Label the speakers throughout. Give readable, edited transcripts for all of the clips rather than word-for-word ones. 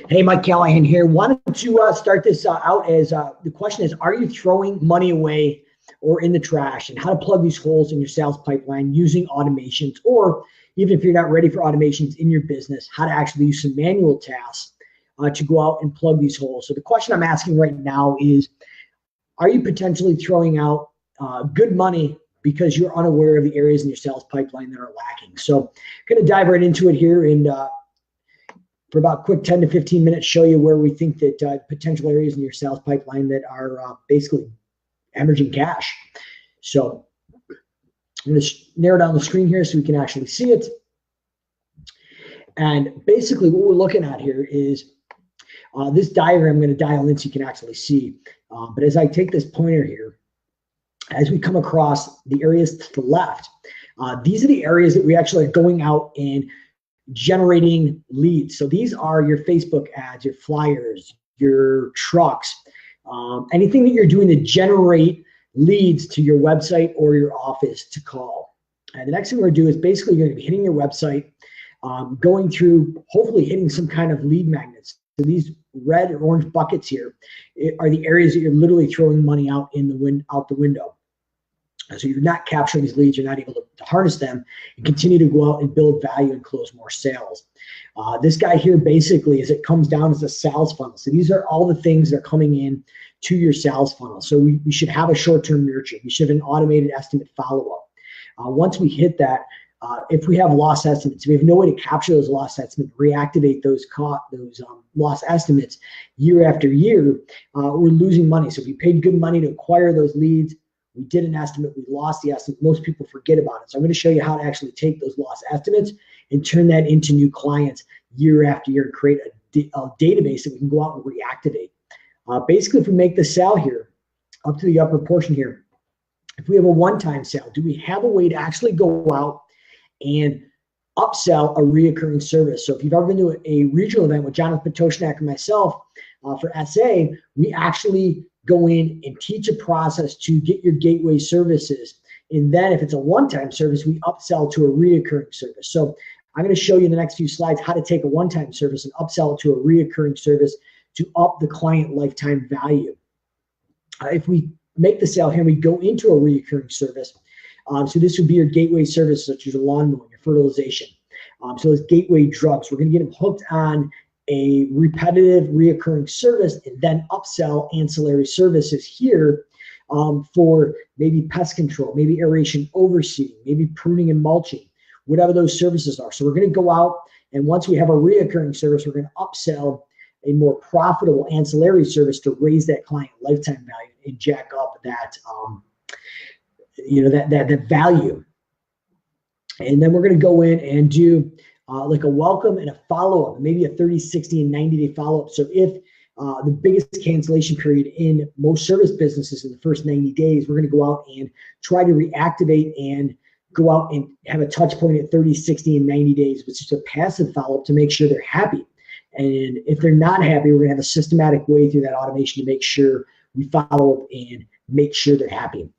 Speaker 1: Hey, Mike Callahan here. Wanted to start this out as the question is, are you throwing money away or in the trash, and how to plug these holes in your sales pipeline using automations, or even if you're not ready for automations in your business, how to actually use some manual tasks to go out and plug these holes. So the question I'm asking right now is, are you potentially throwing out good money because you're unaware of the areas in your sales pipeline that are lacking? So I'm going to dive right into it here and for about a quick 10 to 15 minutes, show you where we think that potential areas in your sales pipeline that are basically hemorrhaging cash. So I'm going to narrow down the screen here so we can actually see it. And basically what we're looking at here is this diagram. I'm going to dial in so you can actually see. But as I take this pointer here, as we come across the areas to the left, these are the areas that we actually are going out and generating leads. So these are your Facebook ads, your flyers, your trucks, anything that you're doing to generate leads to your website or your office to call. And the next thing we're going to do is basically you're going to be hitting your website, going through, hopefully hitting some kind of lead magnets. So these red or orange buckets here are the areas that you're literally throwing money out out the window. So you're not capturing these leads, you're not able to harness them and continue to go out and build value and close more sales. This guy here basically, as it comes down, is a sales funnel. So these are all the things that are coming in to your sales funnel. So we should have a short-term nurture. We should have an automated estimate follow-up. Once we hit that, if we have loss estimates, we have no way to capture those loss estimates, reactivate those loss estimates year after year, we're losing money. So if we paid good money to acquire those leads, we did an estimate, we lost the estimate, most people forget about it. So I'm going to show you how to actually take those lost estimates and turn that into new clients year after year, and create a database that we can go out and reactivate. Basically, if we make the sale here, up to the upper portion here, if we have a one-time sale, do we have a way to actually go out and upsell a reoccurring service? So if you've ever been to a regional event with Jonathan Patoshnak and myself for SA, we actually go in and teach a process to get your gateway services. And then if it's a one-time service, we upsell to a reoccurring service. So I'm going to show you in the next few slides how to take a one-time service and upsell it to a reoccurring service to up the client lifetime value. If we make the sale here, we go into a reoccurring service. So this would be your gateway service, such as your lawn mowing, your fertilization. So those gateway drugs, we're going to get them hooked on a repetitive reoccurring service and then upsell ancillary services here for maybe pest control, maybe aeration overseeding, maybe pruning and mulching, whatever those services are. So we're going to go out, and once we have a reoccurring service, we're going to upsell a more profitable ancillary service to raise that client lifetime value and jack up that that value. And then we're going to go in and do like a welcome and a follow-up, maybe a 30, 60, and 90-day follow-up. So if the biggest cancellation period in most service businesses in the first 90 days, we're going to go out and try to reactivate and go out and have a touch point at 30, 60, and 90 days, which is a passive follow-up to make sure they're happy. And if they're not happy, we're going to have a systematic way through that automation to make sure we follow up and make sure they're happy.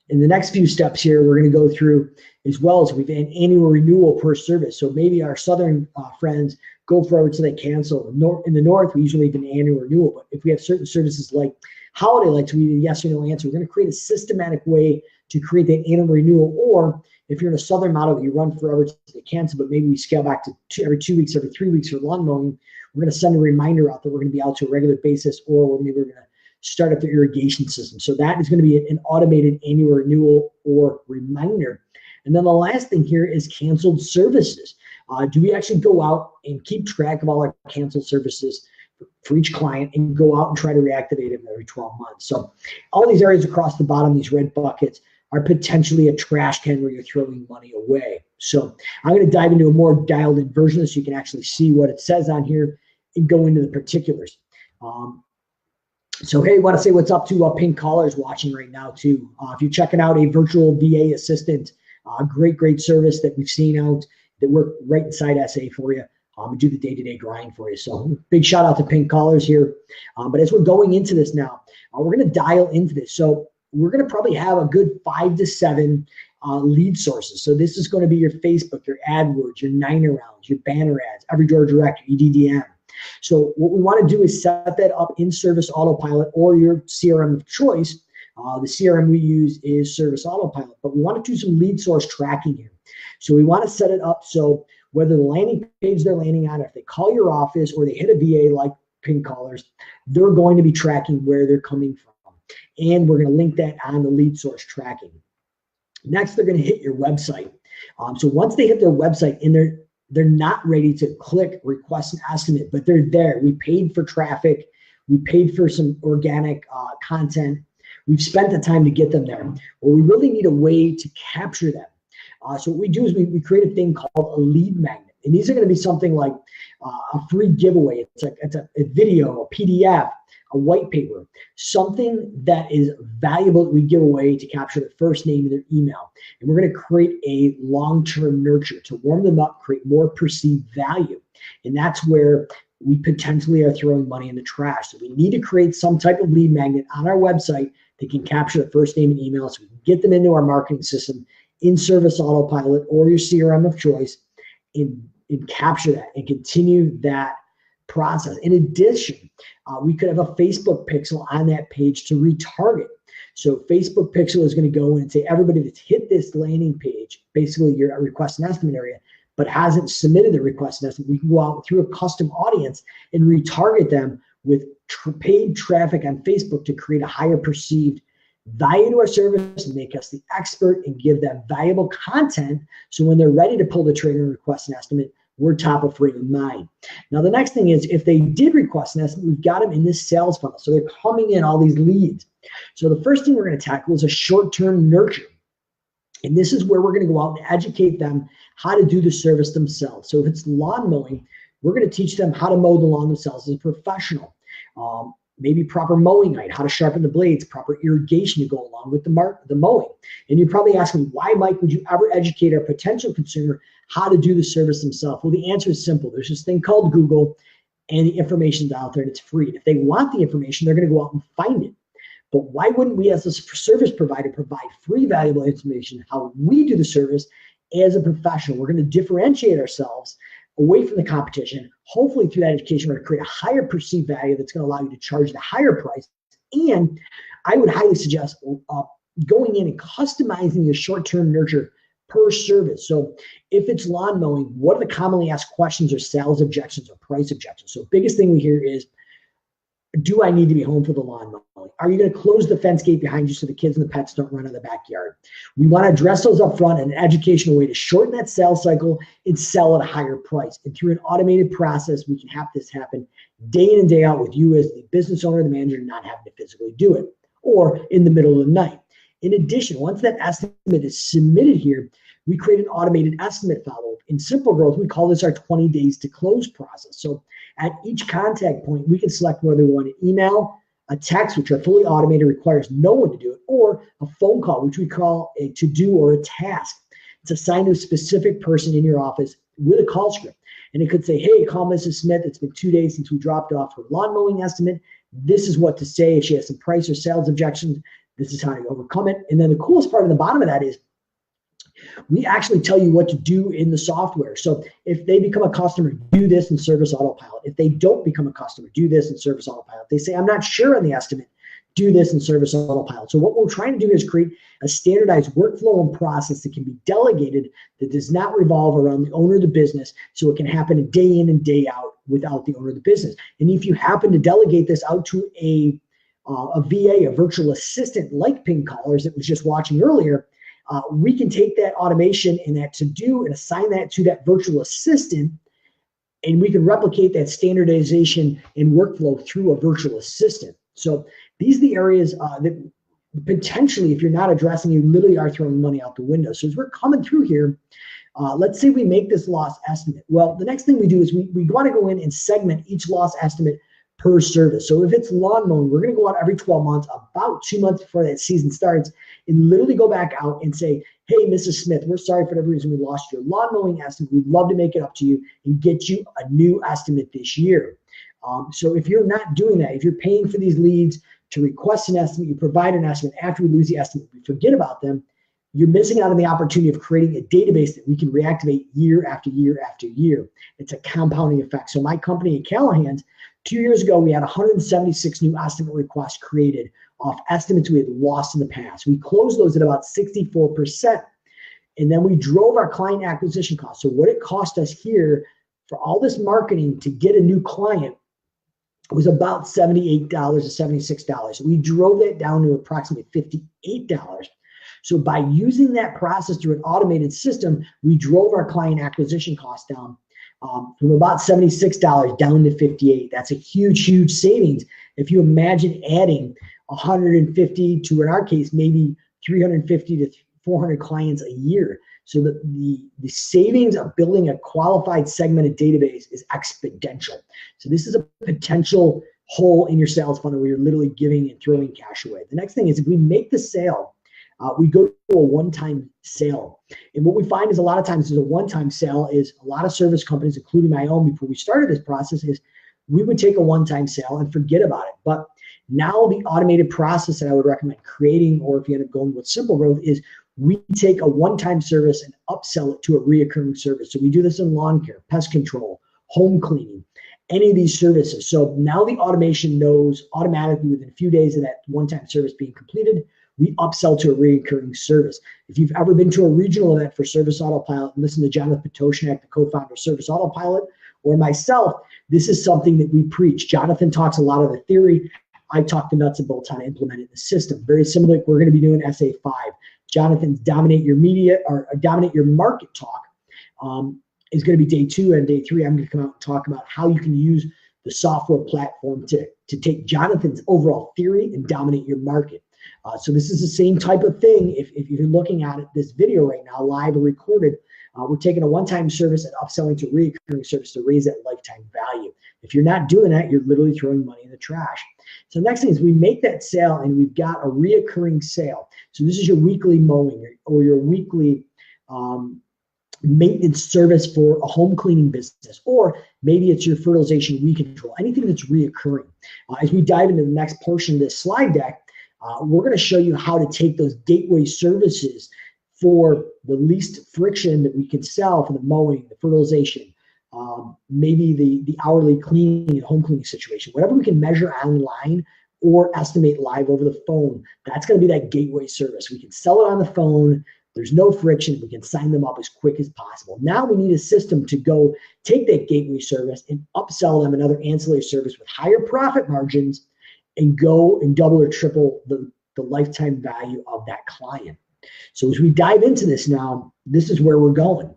Speaker 1: In the next few steps here, we're going to go through, as well as we've an annual renewal per service. So maybe our southern friends go forever till they cancel. In the north, we usually have an annual renewal. But if we have certain services like holiday lights, we need a yes or no answer. We're going to create a systematic way to create that annual renewal. Or if you're in a southern model, you run forever till they cancel, but maybe we scale back to every 2 weeks, every 3 weeks for lawn mowing. We're going to send a reminder out that we're going to be out to a regular basis, or maybe we're going to start up the irrigation system. So that is going to be an automated annual renewal or reminder. And then the last thing here is canceled services. Do we actually go out and keep track of all our canceled services for each client and go out and try to reactivate them every 12 months? So all these areas across the bottom, these red buckets, are potentially a trash can where you're throwing money away. So I'm going to dive into a more dialed in version so you can actually see what it says on here and go into the particulars. So hey, I want to say what's up to Pink Collars watching right now too. If you're checking out a virtual VA assistant, great service that we've seen out that work right inside SA for you. We do the day-to-day grind for you. So big shout out to Pink Collars here. But as we're going into this now, we're going to dial into this. So we're going to probably have a good 5 to 7 lead sources. So this is going to be your Facebook, your AdWords, your 9 rounds, your banner ads, Every Door Direct, your EDDM. So what we want to do is set that up in Service Autopilot or your CRM of choice. The CRM we use is Service Autopilot, but we want to do some lead source tracking here. So we want to set it up so whether the landing page they're landing on, if they call your office or they hit a VA like pin callers, they're going to be tracking where they're coming from. And we're going to link that on the lead source tracking. Next, they're going to hit your website. So once they hit their website and they're not ready to click request an estimate, but they're there. We paid for traffic. We paid for some organic content. We've spent the time to get them there. Well, we really need a way to capture them. So what we do is we create a thing called a lead magnet. And these are going to be something like a free giveaway. It's a video, a PDF, a white paper, something that is valuable that we give away to capture their first name and their email. And we're going to create a long-term nurture to warm them up, create more perceived value. And that's where we potentially are throwing money in the trash. So we need to create some type of lead magnet on our website that can capture the first name and email so we can get them into our marketing system in Service Autopilot or your CRM of choice and capture that and continue that process. In addition, we could have a Facebook pixel on that page to retarget. So Facebook pixel is going to go in and say, everybody that's hit this landing page, basically your request and estimate area, but hasn't submitted the request and estimate, we can go out through a custom audience and retarget them with paid traffic on Facebook to create a higher perceived value to our service and make us the expert and give them valuable content. So when they're ready to pull the trigger and request an estimate, we're top of frame of mind. Now, the next thing is if they did request an estimate, we've got them in this sales funnel. So they're coming in all these leads. So the first thing we're going to tackle is a short-term nurture. And this is where we're going to go out and educate them how to do the service themselves. So if it's lawn mowing, we're going to teach them how to mow the lawn themselves as a professional. Maybe proper mowing height, how to sharpen the blades, proper irrigation to go along with the mowing. And you're probably asking, why, Mike, would you ever educate our potential consumer how to do the service themselves? Well, the answer is simple. There's this thing called Google, and the information's out there, and it's free. And if they want the information, they're going to go out and find it. But why wouldn't we, as a service provider, provide free, valuable information how we do the service as a professional? We're going to differentiate ourselves away from the competition. Hopefully through that education, we're going to create a higher perceived value that's going to allow you to charge the higher price. And I would highly suggest going in and customizing your short-term nurture per service. So if it's lawn mowing, what are the commonly asked questions or sales objections or price objections? So biggest thing we hear is, do I need to be home for the lawn mowing? Are you going to close the fence gate behind you so the kids and the pets don't run in the backyard? We want to address those up front in an educational way to shorten that sales cycle and sell at a higher price. And through an automated process, we can have this happen day in and day out with you as the business owner, the manager, not having to physically do it or in the middle of the night. In addition, once that estimate is submitted here, we create an automated estimate follow-up. In Simple Growth, we call this our 20 days to close process. So at each contact point, we can select whether we want an email, a text, which are fully automated, requires no one to do it, or a phone call, which we call a to-do or a task. It's assigned to a specific person in your office with a call script. And it could say, hey, call Mrs. Smith. It's been 2 days since we dropped off her lawn mowing estimate. This is what to say. If she has some price or sales objections, this is how to overcome it. And then the coolest part of the bottom of that is we actually tell you what to do in the software. So if they become a customer, do this in Service Autopilot. If they don't become a customer, do this in Service Autopilot. They say, I'm not sure on the estimate, do this in Service Autopilot. So what we're trying to do is create a standardized workflow and process that can be delegated, that does not revolve around the owner of the business, so it can happen day in and day out without the owner of the business. And if you happen to delegate this out to a VA, a virtual assistant like Ping Callers that was just watching earlier, we can take that automation and that to-do and assign that to that virtual assistant, and we can replicate that standardization and workflow through a virtual assistant. So these are the areas that potentially, if you're not addressing, you literally are throwing money out the window. So as we're coming through here, let's say we make this loss estimate. Well, the next thing we do is we want to go in and segment each loss estimate per service. So if it's lawn mowing, we're going to go out every 12 months, about 2 months before that season starts, and literally go back out and say, hey, Mrs. Smith, we're sorry for the reason we lost your lawn mowing estimate. We'd love to make it up to you and get you a new estimate this year. So if you're not doing that, if you're paying for these leads to request an estimate, you provide an estimate, after we lose the estimate, we forget about them, you're missing out on the opportunity of creating a database that we can reactivate year after year after year. It's a compounding effect. So my company at Callahan's, 2 years ago, we had 176 new estimate requests created off estimates we had lost in the past. We closed those at about 64%. And then we drove our client acquisition costs. So what it cost us here for all this marketing to get a new client was about $78 to $76. We drove that down to approximately $58. So by using that process through an automated system, we drove our client acquisition costs down from about $76 down to $58. That's a huge, huge savings. If you imagine adding 150 to, in our case, maybe 350 to 400 clients a year. So the savings of building a qualified segmented database is exponential. So this is a potential hole in your sales funnel where you're literally giving and throwing cash away. The next thing is, if we make the sale, we go to a one-time sale. And what we find is a lot of times is a one-time sale is a lot of service companies, including my own, before we started this process, is we would take a one-time sale and forget about it. But now the automated process that I would recommend creating, or if you end up going with simple growth, is we take a one-time service and upsell it to a reoccurring service. So we do this in lawn care, pest control, home cleaning, any of these services. So now the automation knows automatically within a few days of that one-time service being completed, we upsell to a recurring service. If you've ever been to a regional event for Service Autopilot and listen to Jonathan Petoshnak, the co-founder of Service Autopilot, or myself, this is something that we preach. Jonathan talks a lot of the theory. I talk the nuts and bolts how to implement it in the system. Very similar, we're going to be doing SA5. Jonathan's Dominate Your Media, or Dominate Your Market talk is going to be day 2, and day 3, I'm going to come out and talk about how you can use the software platform to take Jonathan's overall theory and dominate your market. So this is the same type of thing. If you're looking at it, this video right now, live or recorded, we're taking a one-time service and upselling to a recurring service to raise that lifetime value. If you're not doing that, you're literally throwing money in the trash. So the next thing is we make that sale and we've got a reoccurring sale. So this is your weekly mowing or your weekly maintenance service for a home cleaning business, or maybe it's your fertilization weed control, anything that's reoccurring. As we dive into the next portion of this slide deck, we're going to show you how to take those gateway services for the least friction that we can sell for the mowing, the fertilization, maybe the hourly cleaning and home cleaning situation, whatever we can measure online or estimate live over the phone. That's going to be that gateway service. We can sell it on the phone. There's no friction. We can sign them up as quick as possible. Now we need a system to go take that gateway service and upsell them another ancillary service with higher profit margins and go and double or triple the lifetime value of that client. So as we dive into this now, this is where we're going.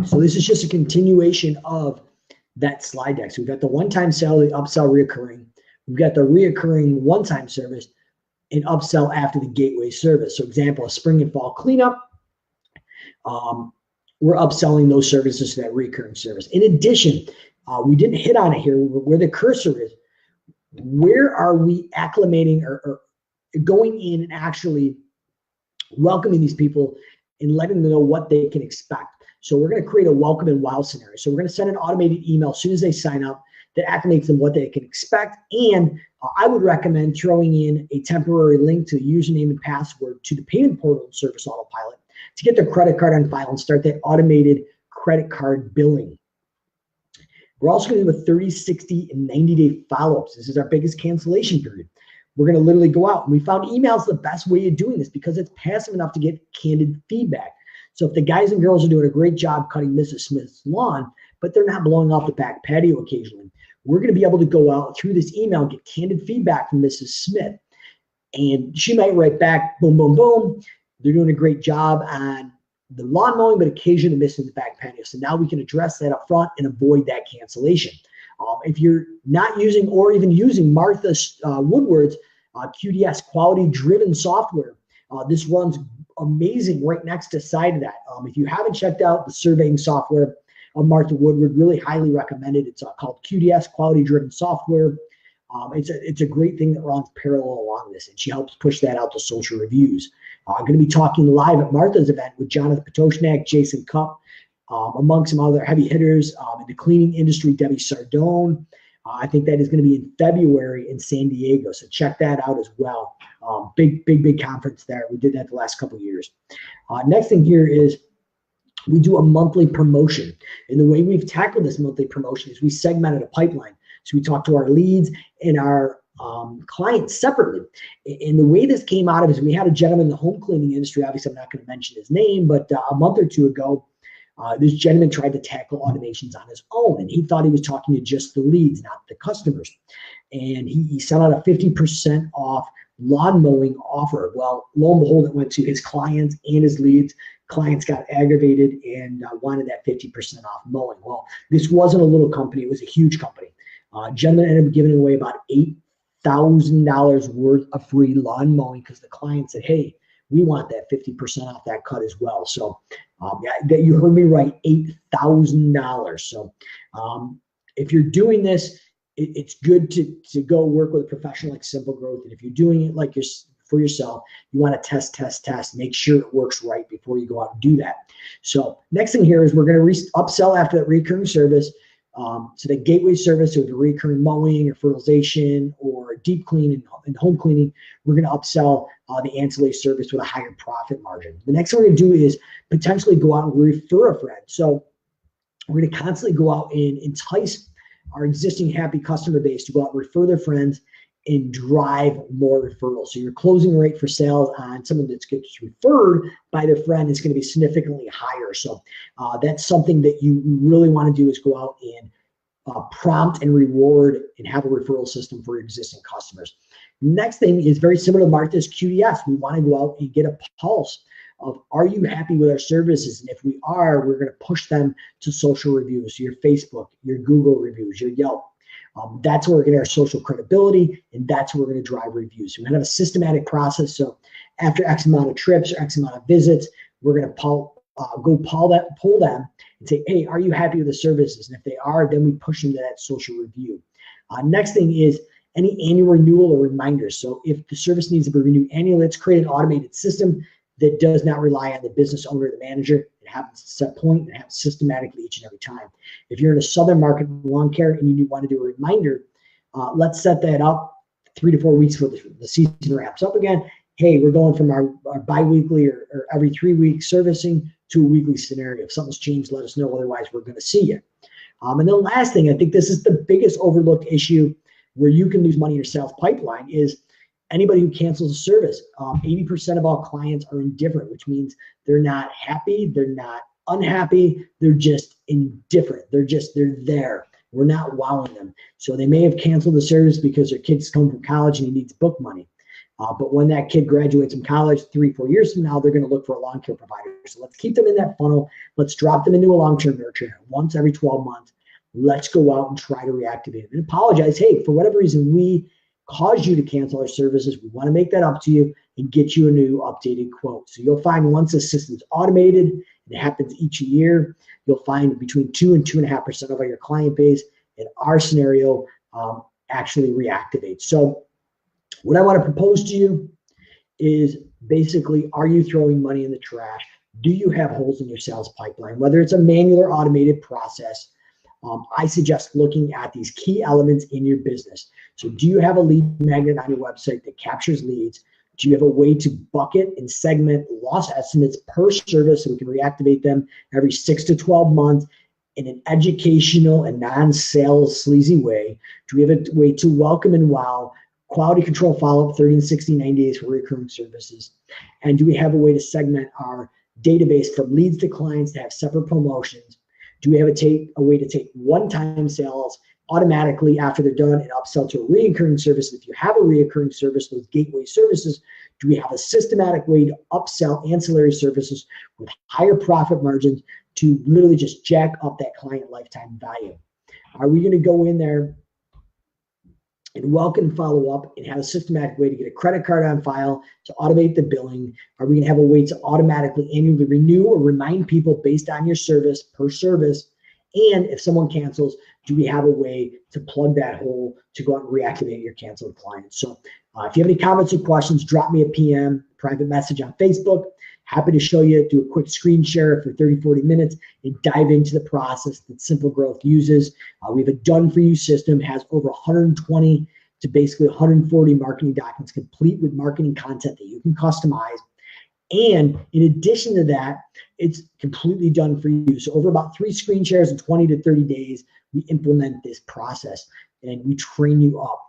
Speaker 1: So this is just a continuation of that slide deck. So we've got the one-time sale, the upsell reoccurring. We've got the reoccurring one-time service and upsell after the gateway service. So example, a spring and fall cleanup. We're upselling those services to that recurring service. In addition, we didn't hit on it here, where the cursor is. Where are we acclimating or going in and actually welcoming these people and letting them know what they can expect? So we're going to create a welcome and wow scenario. So we're going to send an automated email as soon as they sign up that acclimates them what they can expect. And I would recommend throwing in a temporary link to the username and password to the payment portal in Service Autopilot to get their credit card on file and start that automated credit card billing. We're also going to do a 30, 60, and 90-day follow-ups. This is our biggest cancellation period. We're going to literally go out. And we found emails the best way of doing this because it's passive enough to get candid feedback. So if the guys and girls are doing a great job cutting Mrs. Smith's lawn, but they're not blowing off the back patio occasionally, we're going to be able to go out through this email and get candid feedback from Mrs. Smith. And she might write back, boom, boom, boom. They're doing a great job on the lawn mowing, but occasionally missing the back patio. So now we can address that up front and avoid that cancellation. If you're not using or even using Martha Woodward's QDS, quality driven software, this runs amazing right next to side of that. If you haven't checked out the surveying software of Martha Woodward, really highly recommended. It's called QDS, quality driven software. It's a great thing that runs parallel along this, and she helps push that out to social reviews. I'm going to be talking live at Martha's event with Jonathan Petoshnak, Jason Cupp, among some other heavy hitters in the cleaning industry, Debbie Sardone, I think that is going to be in February in San Diego. So check that out as well. Big conference there. We did that the last couple of years. Next thing here is we do a monthly promotion. And the way we've tackled this monthly promotion is we segmented a pipeline. So we talk to our leads and our clients separately. And the way this came out of is we had a gentleman in the home cleaning industry. Obviously, I'm not going to mention his name, but a month or two ago, this gentleman tried to tackle automations on his own, and he thought he was talking to just the leads, not the customers. And he sent out a 50% off lawn mowing offer. Well, lo and behold, it went to his clients and his leads. Clients got aggravated and wanted that 50% off mowing. Well, this wasn't a little company. It was a huge company. Gentleman ended up giving away about $8,000 worth of free lawn mowing because the client said, hey, we want that 50% off that cut as well. So that you heard me right, $8,000. So if you're doing this, it's good to go work with a professional like Simple Growth. And if you're doing it like for yourself, you want to test, make sure it works right before you go out and do that. So next thing here is we're going to upsell after that recurring service. So the gateway service or the recurring mowing or fertilization or deep clean and home cleaning, we're going to upsell the ancillary service with a higher profit margin. The next thing we're going to do is potentially go out and refer a friend. So we're going to constantly go out and entice our existing happy customer base to go out and refer their friends and drive more referrals. So your closing rate for sales on someone that gets referred by their friend is going to be significantly higher. So that's something that you really want to do is go out and prompt and reward and have a referral system for your existing customers. Next thing is very similar to Martha's QDS. We want to go out and get a pulse of, are you happy with our services? And if we are, we're going to push them to social reviews, so your Facebook, your Google reviews, your Yelp. That's where we're going to have social credibility, and that's where we're going to drive reviews. So we're going to have a systematic process. So after X amount of trips or X amount of visits, we're going to pull them and say, hey, are you happy with the services? And if they are, then we push them to that social review. Next thing is any annual renewal or reminders. So if the service needs to be renewed annually, let's create an automated system that does not rely on the business owner or the manager. It happens at a set point and happens systematically each and every time. If you're in a southern market lawn care and you want to do a reminder, let's set that up 3 to 4 weeks before the season wraps up again. Hey, we're going from our bi-weekly or every 3 week servicing to a weekly scenario. If something's changed, let us know. Otherwise, we're going to see you. And the last thing, I think this is the biggest overlooked issue where you can lose money in your sales pipeline is anybody who cancels a service. 80% of all clients are indifferent, which means they're not happy, they're not unhappy, they're just indifferent. They're there. We're not wowing them. So they may have canceled the service because their kid's come from college and he needs book money. But when that kid graduates from college 3-4 years from now, they're going to look for a lawn care provider. So let's keep them in that funnel. Let's drop them into a long-term nurture once every 12 months. Let's go out and try to reactivate them and apologize. Hey, for whatever reason, we caused you to cancel our services. We want to make that up to you and get you a new updated quote. So you'll find once the system's automated, and it happens each year, you'll find between 2 and 2.5% of your client base in our scenario actually reactivate. So what I want to propose to you is basically, are you throwing money in the trash? Do you have holes in your sales pipeline? Whether it's a manual or automated process, I suggest looking at these key elements in your business. So do you have a lead magnet on your website that captures leads? Do you have a way to bucket and segment loss estimates per service so we can reactivate them every 6 to 12 months in an educational and non-sales sleazy way? Do we have a way to welcome and wow quality control follow-up 30 and 60, 90 days for recurring services? And do we have a way to segment our database from leads to clients to have separate promotions? Do we have a way to take one-time sales automatically after they're done and upsell to a recurring service? If you have a recurring service, those gateway services, do we have a systematic way to upsell ancillary services with higher profit margins to literally just jack up that client lifetime value? Are we going to go in there and welcome and follow up and have a systematic way to get a credit card on file to automate the billing? Are we going to have a way to automatically annually renew or remind people based on your service per service? And if someone cancels, do we have a way to plug that hole to go out and reactivate your canceled clients? So if you have any comments or questions, drop me a PM, private message on Facebook. Happy to show you, do a quick screen share for 30, 40 minutes and dive into the process that Simple Growth uses. We have a done-for-you system, has over 120 to basically 140 marketing documents complete with marketing content that you can customize. And in addition to that, it's completely done for you. So over about 3 screen shares in 20 to 30 days, we implement this process and we train you up.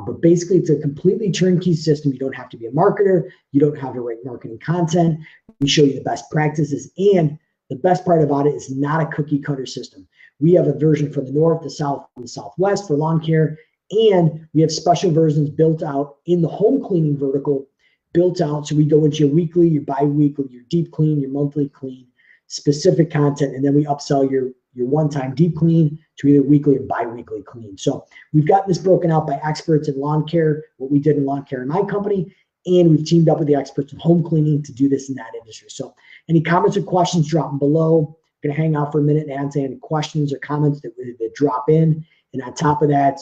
Speaker 1: But basically, it's a completely turnkey system. You don't have to be a marketer. You don't have to write marketing content. We show you the best practices. And the best part about it is not a cookie cutter system. We have a version for the north, the south, and the southwest for lawn care. And we have special versions built out in the home cleaning vertical, built out. So we go into your weekly, your bi-weekly, your deep clean, your monthly clean, specific content. And then we upsell your one-time deep clean to either weekly or bi-weekly clean. So we've got this broken out by experts in lawn care, what we did in lawn care in my company, and we've teamed up with the experts in home cleaning to do this in that industry. So any comments or questions, drop them below. I'm gonna hang out for a minute and answer any questions or comments that drop in. And on top of that,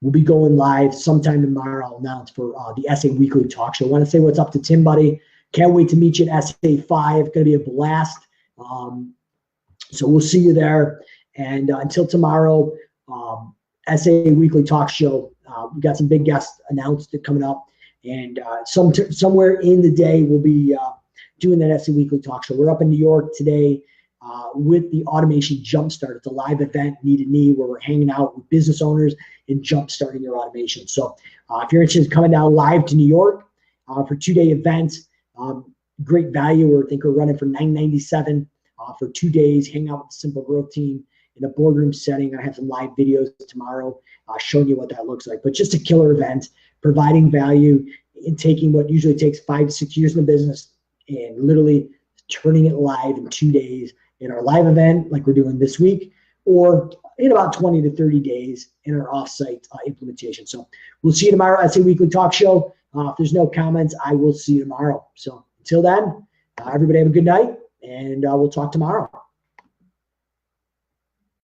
Speaker 1: we'll be going live sometime tomorrow. I'll announce for the SA Weekly Talk Show. I want to say what's up to Tim, buddy. Can't wait to meet you at SA 5. Going to be a blast. So we'll see you there. And until tomorrow, SA Weekly Talk Show. We've got some big guests announced coming up. And somewhere in the day, we'll be doing that SA Weekly Talk Show. We're up in New York today with the Automation Jumpstart. It's a live event, knee to knee, where we're hanging out with business owners and jumpstarting your automation. So if you're interested in coming down live to New York for 2-day events, great value. I think we're running for $997 for 2 days. Hang out with the Simple Growth team in a boardroom setting. I have some live videos tomorrow showing you what that looks like. But just a killer event, providing value and taking what usually takes 5 to 6 years in the business and literally turning it live in 2 days in our live event like we're doing this week, or in about 20 to 30 days in our offsite implementation. So we'll see you tomorrow at SA Weekly Talk Show. If there's no comments, I will see you tomorrow. So until then, everybody have a good night, and we'll talk tomorrow.